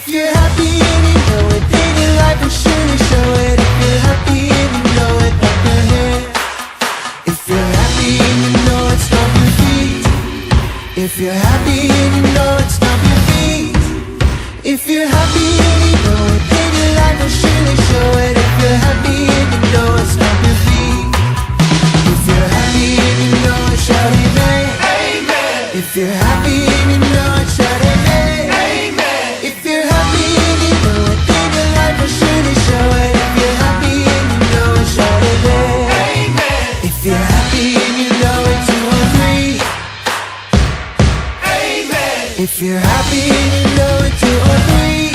If you're happy and you know it, then your life will surely show it. If you're happy and you know it, clap your hands. If you're happy and you know it, stomp your feet. If you're happy and you know it, stomp your feet. If you're happy and you know it, then your life will surely show it. If you're happy and you know it, stomp your feet. If you're happy and you know it, shout amen. Amen. If you're happy and you know it, shout amen. Amen. If you're happy and you know it, then your life will surely show it. If you're happy and you know it, shout amen. Amen. If you're happy and you know it, 2 or 3. Amen. If you're happy and you know it, 2 or 3.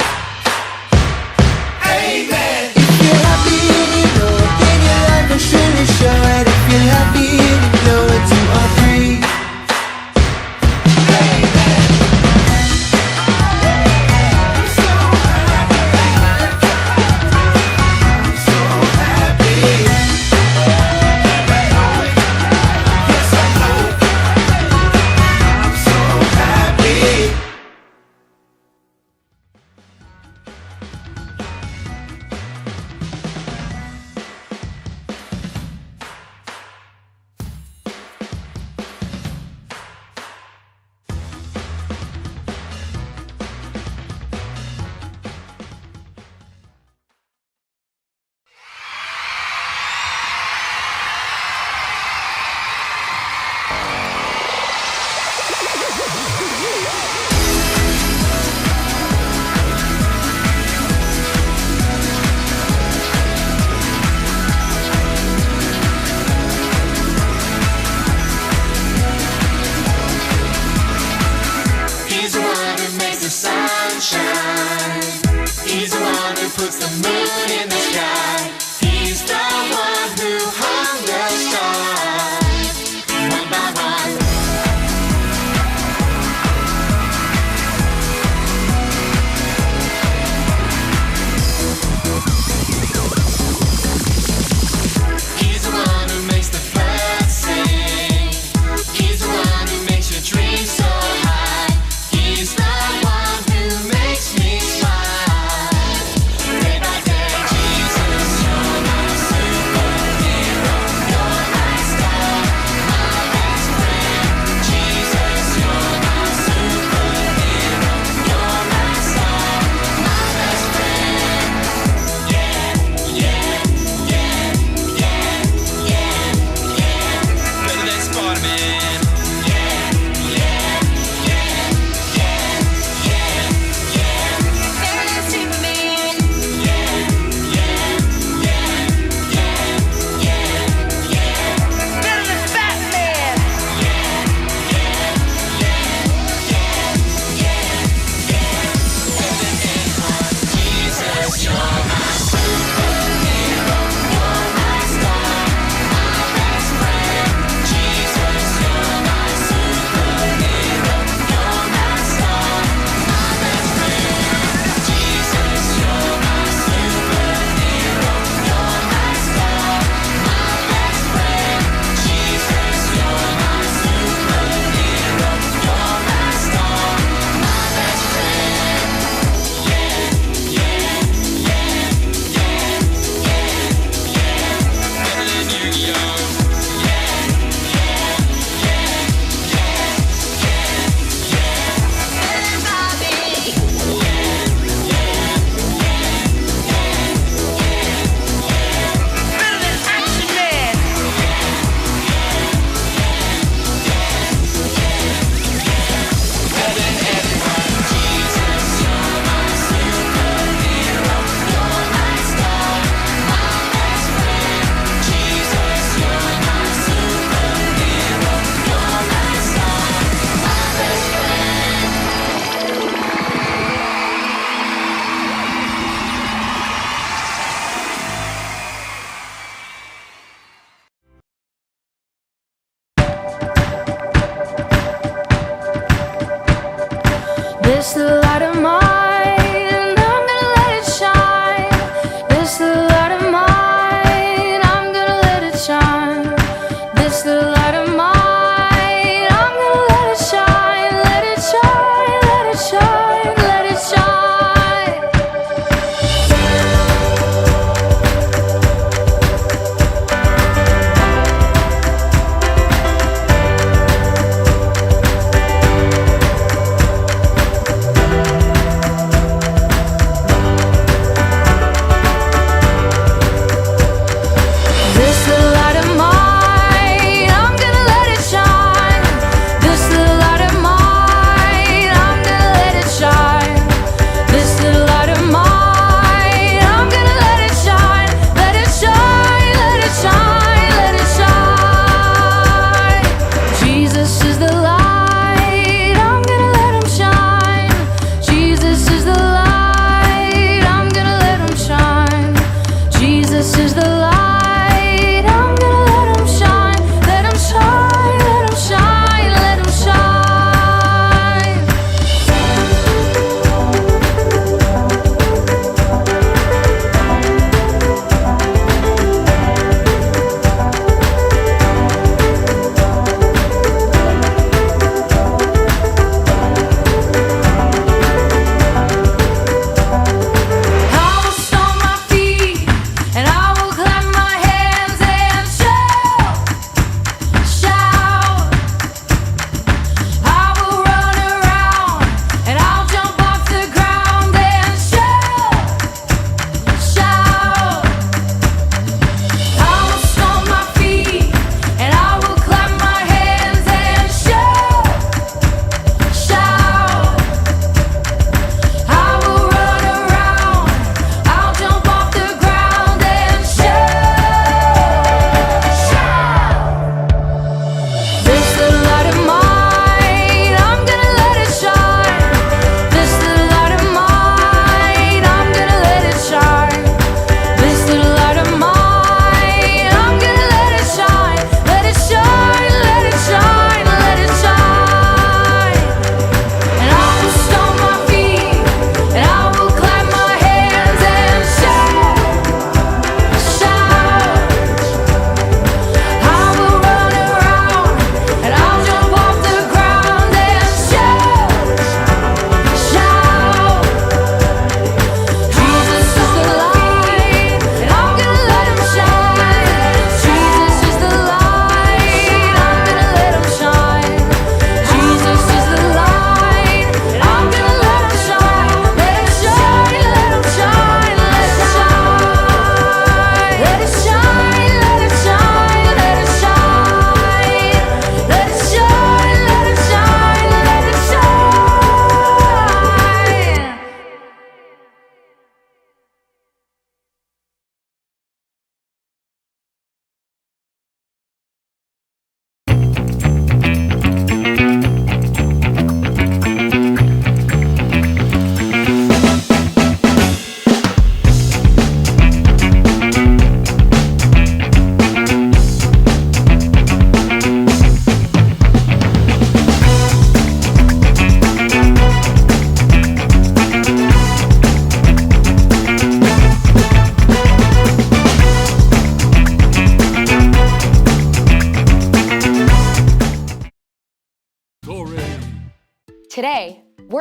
Amen. If you're happy and you know it, then your life will surely show it. If you're happy and you know it, 2 or 3.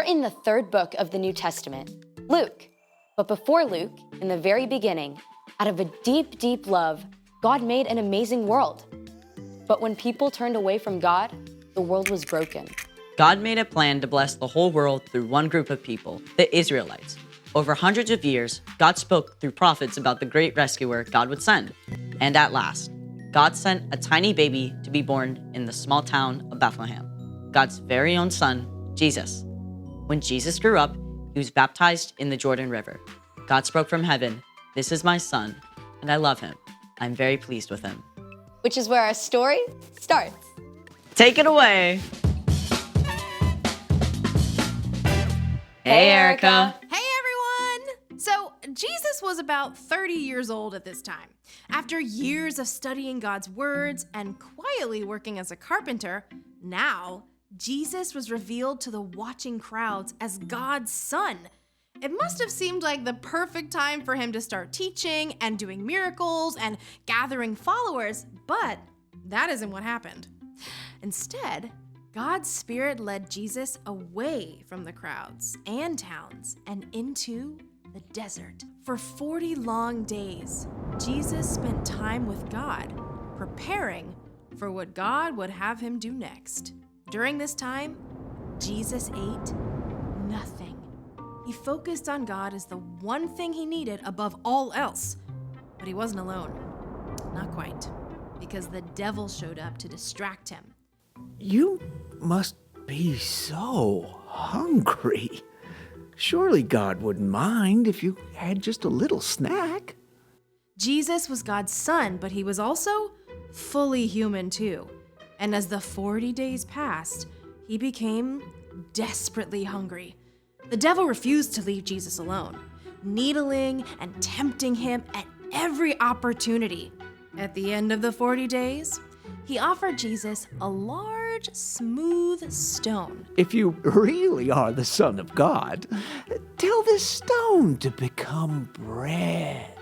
in the third book of the New Testament, Luke. But before Luke, in the very beginning, out of a deep, deep love, God made an amazing world. But when people turned away from God, the world was broken. God made a plan to bless the whole world through one group of people, the Israelites. Over hundreds of years, God spoke through prophets about the great rescuer God would send. And at last, God sent a tiny baby to be born in the small town of Bethlehem, God's very own son, Jesus. When Jesus grew up, he was baptized in the Jordan River. God spoke from heaven, "This is my son, and I love him. I'm very pleased with him." Which is where our story starts. Take it away. Hey, Erica. Hey, everyone! So, Jesus was about 30 years old at this time. After years of studying God's words and quietly working as a carpenter, now Jesus was revealed to the watching crowds as God's son. It must have seemed like the perfect time for him to start teaching and doing miracles and gathering followers, but that isn't what happened. Instead, God's Spirit led Jesus away from the crowds and towns and into the desert. For 40 long days, Jesus spent time with God, preparing for what God would have him do next. During this time, Jesus ate nothing. He focused on God as the one thing he needed above all else. But he wasn't alone. Not quite, because the devil showed up to distract him. You must be so hungry. Surely God wouldn't mind if you had just a little snack. Jesus was God's son, but he was also fully human too. And as the 40 days passed, he became desperately hungry. The devil refused to leave Jesus alone, needling and tempting him at every opportunity. At the end of the 40 days, he offered Jesus a large, smooth stone. If you really are the Son of God, tell this stone to become bread.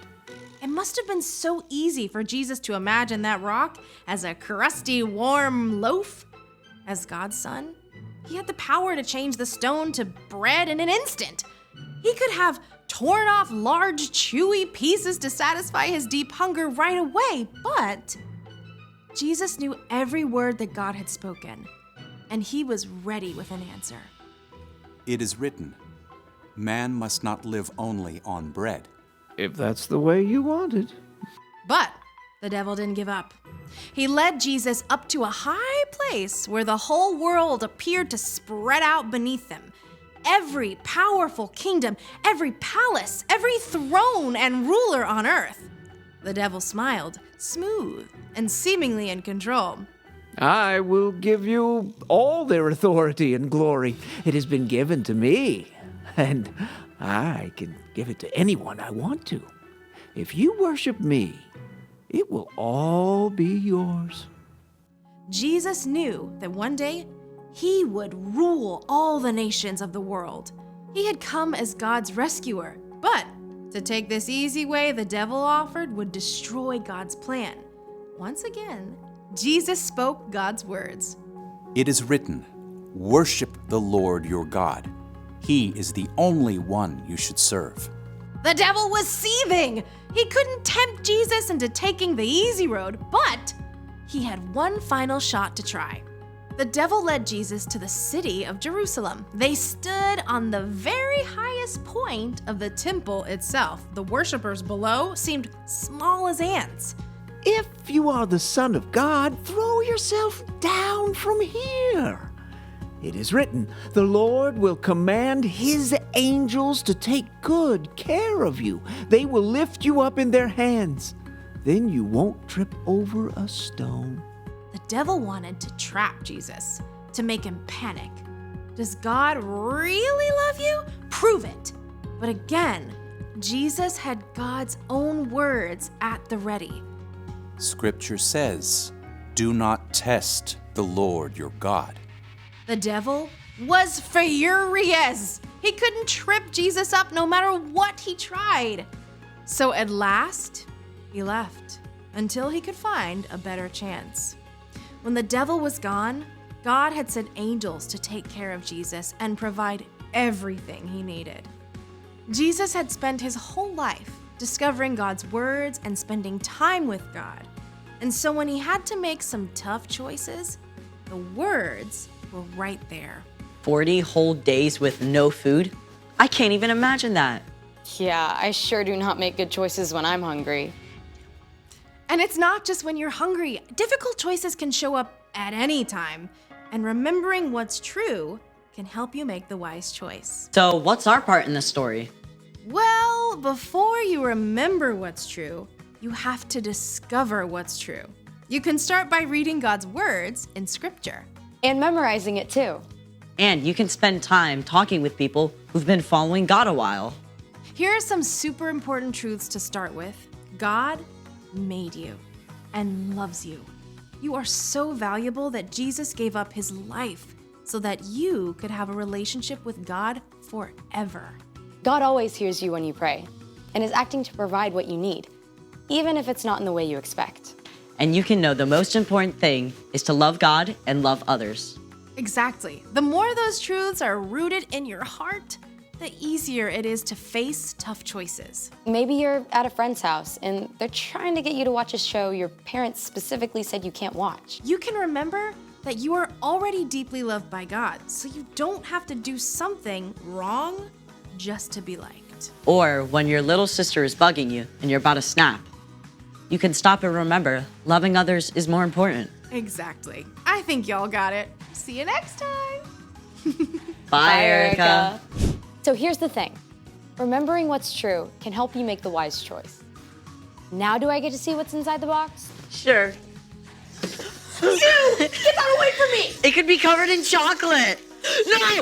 It must have been so easy for Jesus to imagine that rock as a crusty, warm loaf. As God's son, he had the power to change the stone to bread in an instant. He could have torn off large, chewy pieces to satisfy his deep hunger right away, but Jesus knew every word that God had spoken, and he was ready with an answer. It is written, man must not live only on bread. If that's the way you want it. But the devil didn't give up. He led Jesus up to a high place where the whole world appeared to spread out beneath him. Every powerful kingdom, every palace, every throne and ruler on earth. The devil smiled, smooth and seemingly in control. I will give you all their authority and glory. It has been given to me, and I can give it to anyone I want to. If you worship me, it will all be yours. Jesus knew that one day he would rule all the nations of the world. He had come as God's rescuer, but to take this easy way the devil offered would destroy God's plan. Once again, Jesus spoke God's words. It is written, worship the Lord your God. He is the only one you should serve. The devil was seething. He couldn't tempt Jesus into taking the easy road, but he had one final shot to try. The devil led Jesus to the city of Jerusalem. They stood on the very highest point of the temple itself. The worshipers below seemed small as ants. If you are the Son of God, throw yourself down from here. It is written, the Lord will command his angels to take good care of you. They will lift you up in their hands. Then you won't trip over a stone. The devil wanted to trap Jesus, to make him panic. Does God really love you? Prove it. But again, Jesus had God's own words at the ready. Scripture says, do not test the Lord your God. The devil was furious. He couldn't trip Jesus up no matter what he tried. So at last, he left until he could find a better chance. When the devil was gone, God had sent angels to take care of Jesus and provide everything he needed. Jesus had spent his whole life discovering God's words and spending time with God. And so when he had to make some tough choices, the words were right there. 40 whole days with no food? I can't even imagine that. Yeah, I sure do not make good choices when I'm hungry. And it's not just when you're hungry. Difficult choices can show up at any time. And remembering what's true can help you make the wise choice. So, what's our part in the story? Well, before you remember what's true, you have to discover what's true. You can start by reading God's words in Scripture. And memorizing it too. And you can spend time talking with people who've been following God a while. Here are some super important truths to start with. God made you and loves you. You are so valuable that Jesus gave up his life so that you could have a relationship with God forever. God always hears you when you pray and is acting to provide what you need, even if it's not in the way you expect. And you can know the most important thing is to love God and love others. Exactly. The more those truths are rooted in your heart, the easier it is to face tough choices. Maybe you're at a friend's house and they're trying to get you to watch a show your parents specifically said you can't watch. You can remember that you are already deeply loved by God, so you don't have to do something wrong just to be liked. Or when your little sister is bugging you and you're about to snap, you can stop and remember loving others is more important. Exactly. I think y'all got it. See you next time. Bye, Erica. So here's the thing. Remembering what's true can help you make the wise choice. Now do I get to see what's inside the box? Sure. Get that away from me! It could be covered in chocolate. No!